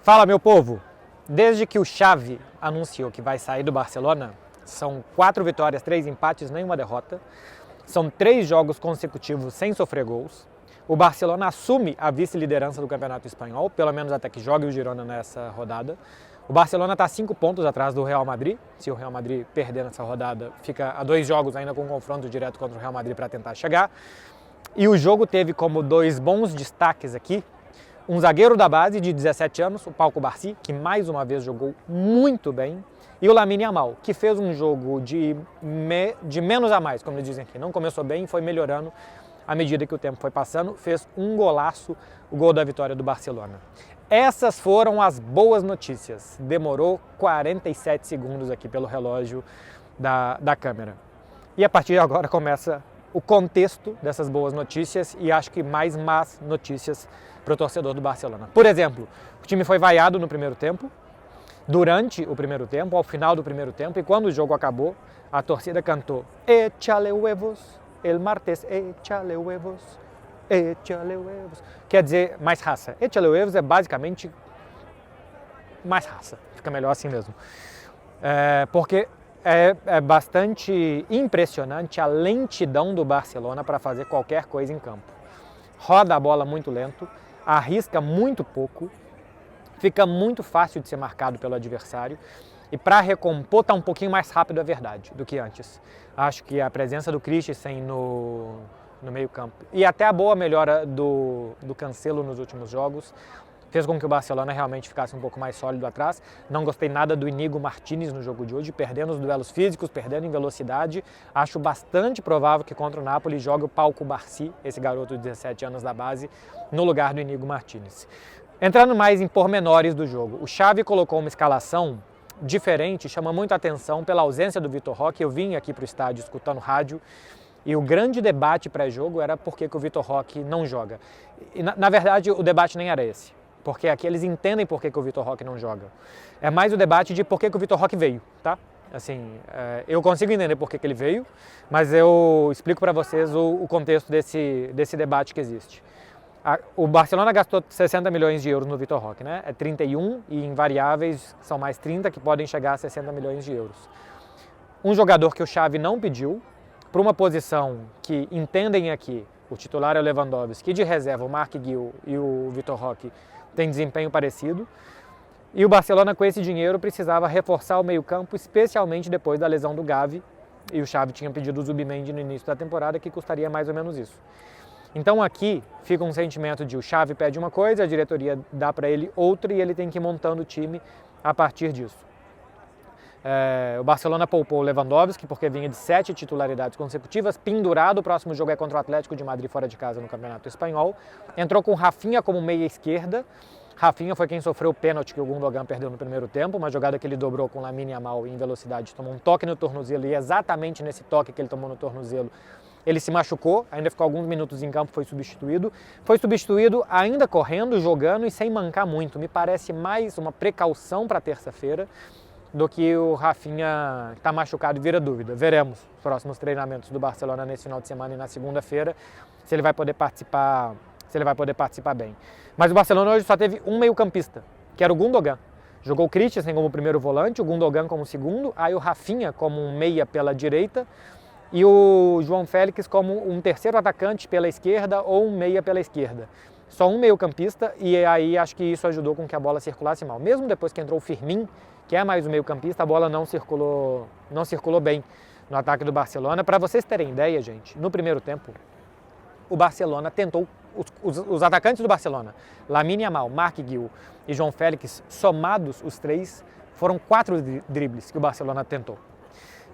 Fala, meu povo! Desde que o Xavi anunciou que vai sair do Barcelona, são 4 vitórias, 3 empates, nenhuma derrota. São 3 jogos consecutivos sem sofrer gols. O Barcelona assume a vice-liderança do Campeonato Espanhol, pelo menos até que jogue o Girona nessa rodada. O Barcelona está 5 pontos atrás do Real Madrid. Se o Real Madrid perder nessa rodada, fica a 2 jogos ainda com confronto direto contra o Real Madrid para tentar chegar. E o jogo teve como 2 bons destaques aqui um zagueiro da base de 17 anos, o Pau Cubarsí, que mais uma vez jogou muito bem, e o Lamine Yamal, que fez um jogo de menos a mais, como eles dizem aqui. Não começou bem, foi melhorando à medida que o tempo foi passando, fez um golaço, o gol da vitória do Barcelona. Essas foram as boas notícias. Demorou 47 segundos aqui pelo relógio da câmera. E a partir de agora começa o contexto dessas boas notícias e acho que mais más notícias para o torcedor do Barcelona. Por exemplo, o time foi vaiado no primeiro tempo, durante o primeiro tempo, ao final do primeiro tempo, e quando o jogo acabou, a torcida cantou "Échale huevos, el martes, échale huevos, échale huevos". Quer dizer, mais raça. Échale huevos é basicamente mais raça, fica melhor assim mesmo. Porque é bastante impressionante a lentidão do Barcelona para fazer qualquer coisa em campo. Roda a bola muito lento, arrisca muito pouco, fica muito fácil de ser marcado pelo adversário e para recompor está um pouquinho mais rápido, é verdade, do que antes. Acho que a presença do Christensen no meio campo e até a boa melhora do Cancelo nos últimos jogos fez com que o Barcelona realmente ficasse um pouco mais sólido atrás. Não gostei nada do Íñigo Martínez no jogo de hoje, perdendo os duelos físicos, perdendo em velocidade. Acho bastante provável que contra o Napoli jogue o Pau Cubarsí, esse garoto de 17 anos da base, no lugar do Íñigo Martínez. Entrando mais em pormenores do jogo, o Xavi colocou uma escalação diferente, chama muito a atenção pela ausência do Vitor Roque. Eu vim aqui para o estádio escutando rádio e o grande debate pré-jogo era por que o Vitor Roque não joga. E, na verdade, o debate nem era esse. Porque aqui eles entendem por que o Vitor Roque não joga. É mais o debate de por que o Vitor Roque veio, tá? Assim, eu consigo entender por que ele veio, mas eu explico para vocês o contexto desse debate que existe. O Barcelona gastou 60 milhões de euros no Vitor Roque, né? É 31 e em variáveis são mais 30 que podem chegar a 60 milhões de euros. Um jogador que o Xavi não pediu, para uma posição que entendem aqui, o titular é o Lewandowski, de reserva o Marc Guiu e o Vitor Roque tem desempenho parecido, e o Barcelona com esse dinheiro precisava reforçar o meio-campo, especialmente depois da lesão do Gavi, e o Xavi tinha pedido o Zubimendi no início da temporada, que custaria mais ou menos isso. Então aqui fica um sentimento de o Xavi pede uma coisa, a diretoria dá para ele outra e ele tem que ir montando o time a partir disso. O Barcelona poupou o Lewandowski porque vinha de 7 titularidades consecutivas, pendurado. O próximo jogo é contra o Atlético de Madrid fora de casa no Campeonato Espanhol. Entrou com Rafinha como meia esquerda. Rafinha foi quem sofreu o pênalti que o Gundogan perdeu no primeiro tempo, uma jogada que ele dobrou com o Lamine Yamal em velocidade, tomou um toque no tornozelo e exatamente nesse toque que ele tomou no tornozelo ele se machucou, ainda ficou alguns minutos em campo, foi substituído. Foi substituído ainda correndo, jogando e sem mancar muito. Me parece mais uma precaução para terça-feira do que o Rafinha está machucado e vira dúvida. Veremos os próximos treinamentos do Barcelona nesse final de semana e na segunda-feira, se ele vai poder participar bem. Mas o Barcelona hoje só teve um meio-campista, que era o Gundogan. Jogou o Christensen como primeiro volante, o Gundogan como segundo, aí o Rafinha como um meia pela direita e o João Félix como um terceiro atacante pela esquerda ou um meia pela esquerda. Só um meio-campista e aí acho que isso ajudou com que a bola circulasse mal. Mesmo depois que entrou o Firmin, que é mais o meio-campista, a bola não circulou bem no ataque do Barcelona. Para vocês terem ideia, gente, no primeiro tempo, o Barcelona tentou, os atacantes do Barcelona, Lamine Yamal, Marc Guiu e João Félix, somados os 3, foram 4 dribles que o Barcelona tentou.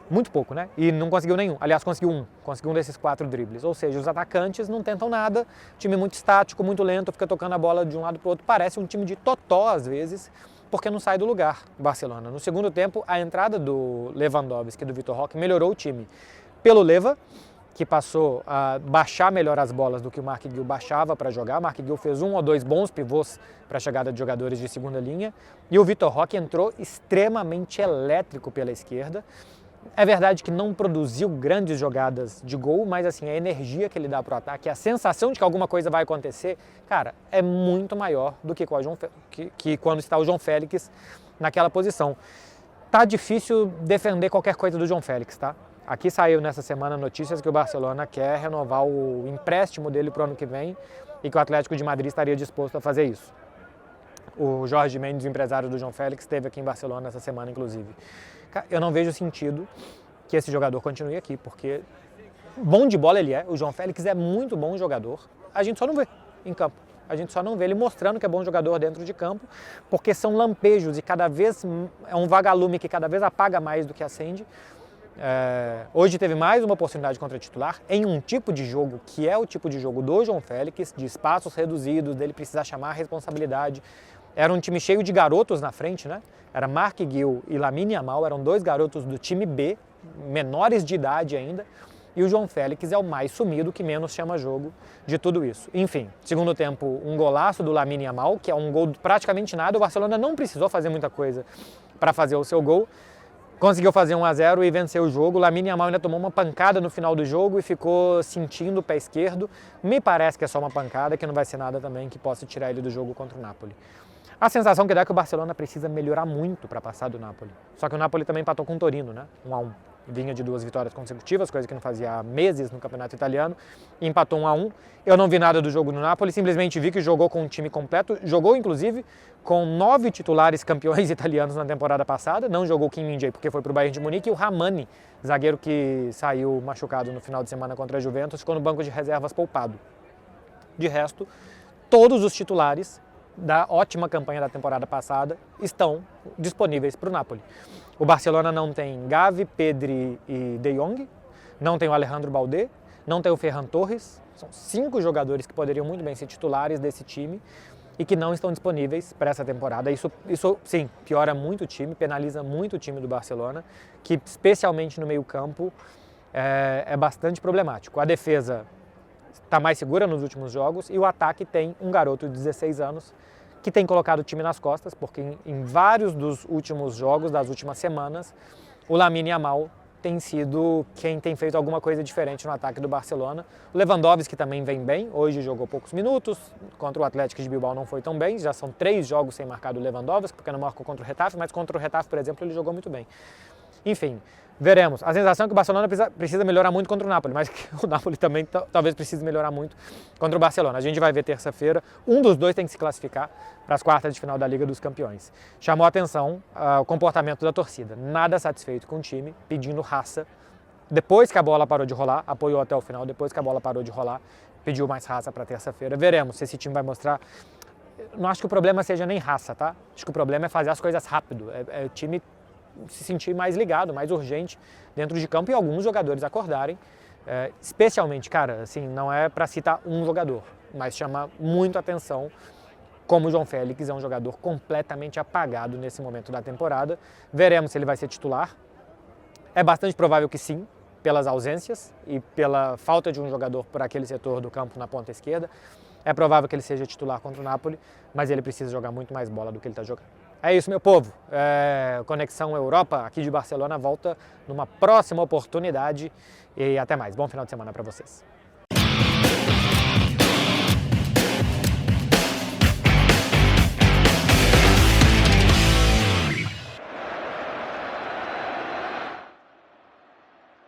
Muito pouco, né? E não conseguiu nenhum. Aliás, conseguiu um desses 4 dribles. Ou seja, os atacantes não tentam nada, time muito estático, muito lento, fica tocando a bola de um lado para o outro. Parece um time de totó às vezes, porque não sai do lugar, o Barcelona. No segundo tempo, a entrada do Lewandowski e do Vitor Roque melhorou o time. Pelo Leva, que passou a baixar melhor as bolas do que o Marc Guiu baixava para jogar. O Marc Guiu fez 1 ou 2 bons pivôs para a chegada de jogadores de segunda linha. E o Vitor Roque entrou extremamente elétrico pela esquerda. É verdade que não produziu grandes jogadas de gol, mas assim, a energia que ele dá pro ataque, a sensação de que alguma coisa vai acontecer, cara, é muito maior do que, que quando está o João Félix naquela posição. Tá difícil defender qualquer coisa do João Félix, tá? Aqui saiu nessa semana notícias que o Barcelona quer renovar o empréstimo dele pro ano que vem e que o Atlético de Madrid estaria disposto a fazer isso. O Jorge Mendes, o empresário do João Félix, esteve aqui em Barcelona essa semana, inclusive. Eu não vejo sentido que esse jogador continue aqui, porque bom de bola ele é, o João Félix é muito bom jogador, a gente só não vê em campo. A gente só não vê ele mostrando que é bom jogador dentro de campo, porque são lampejos e cada vez é um vagalume que cada vez apaga mais do que acende. Hoje teve mais uma oportunidade contra titular em um tipo de jogo que é o tipo de jogo do João Félix, de espaços reduzidos, dele precisar chamar a responsabilidade. Era um time cheio de garotos na frente, né? Era Marc Guiu e Lamine Yamal, eram dois garotos do time B, menores de idade ainda. E o João Félix é o mais sumido, que menos chama jogo de tudo isso. Enfim, segundo tempo, um golaço do Lamine Yamal, que é um gol de praticamente nada. O Barcelona não precisou fazer muita coisa para fazer o seu gol. Conseguiu fazer 1-0 e venceu o jogo. O Lamine Yamal ainda tomou uma pancada no final do jogo e ficou sentindo o pé esquerdo. Me parece que é só uma pancada, que não vai ser nada também que possa tirar ele do jogo contra o Napoli. A sensação que dá é que o Barcelona precisa melhorar muito para passar do Napoli. Só que o Napoli também empatou com o Torino, né? 1-1. Vinha de 2 vitórias consecutivas, coisa que não fazia há meses no campeonato italiano, e empatou 1-1. Eu não vi nada do jogo do Napoli, simplesmente vi que jogou com um time completo, jogou inclusive com 9 titulares campeões italianos na temporada passada, não jogou o Kim Min-jae porque foi para o Bayern de Munique, e o Rrahmani, zagueiro que saiu machucado no final de semana contra a Juventus, ficou no banco de reservas poupado. De resto, todos os titulares da ótima campanha da temporada passada estão disponíveis para o Napoli. O Barcelona não tem Gavi, Pedri e De Jong, não tem o Alejandro Balde, não tem o Ferran Torres. São 5 jogadores que poderiam muito bem ser titulares desse time e que não estão disponíveis para essa temporada. Isso sim, piora muito o time, penaliza muito o time do Barcelona, que especialmente no meio-campo é bastante problemático. A defesa está mais segura nos últimos jogos e o ataque tem um garoto de 16 anos que tem colocado o time nas costas, porque em vários dos últimos jogos, das últimas semanas, o Lamine Yamal tem sido quem tem feito alguma coisa diferente no ataque do Barcelona. O Lewandowski também vem bem, hoje jogou poucos minutos, contra o Atlético de Bilbao não foi tão bem, já são 3 jogos sem marcar do Lewandowski, porque não marcou contra o Getafe, mas contra o Getafe, por exemplo, ele jogou muito bem. Enfim, veremos. A sensação é que o Barcelona precisa melhorar muito contra o Napoli, mas que o Napoli também talvez precise melhorar muito contra o Barcelona. A gente vai ver terça-feira, um dos dois tem que se classificar para as quartas de final da Liga dos Campeões. Chamou a atenção o comportamento da torcida, nada satisfeito com o time, pedindo raça. Depois que a bola parou de rolar, apoiou até o final, depois que a bola parou de rolar, pediu mais raça para terça-feira. Veremos se esse time vai mostrar. Não acho que o problema seja nem raça, tá? Acho que o problema é fazer as coisas rápido. É o time se sentir mais ligado, mais urgente dentro de campo e alguns jogadores acordarem, especialmente, cara, assim, não é para citar um jogador, mas chama muito atenção como o João Félix é um jogador completamente apagado nesse momento da temporada. Veremos se ele vai ser titular. É bastante provável que sim, pelas ausências e pela falta de um jogador por aquele setor do campo na ponta esquerda. É provável que ele seja titular contra o Napoli, mas ele precisa jogar muito mais bola do que ele está jogando. É isso, meu povo. Conexão Europa, aqui de Barcelona, volta numa próxima oportunidade. E até mais. Bom final de semana para vocês.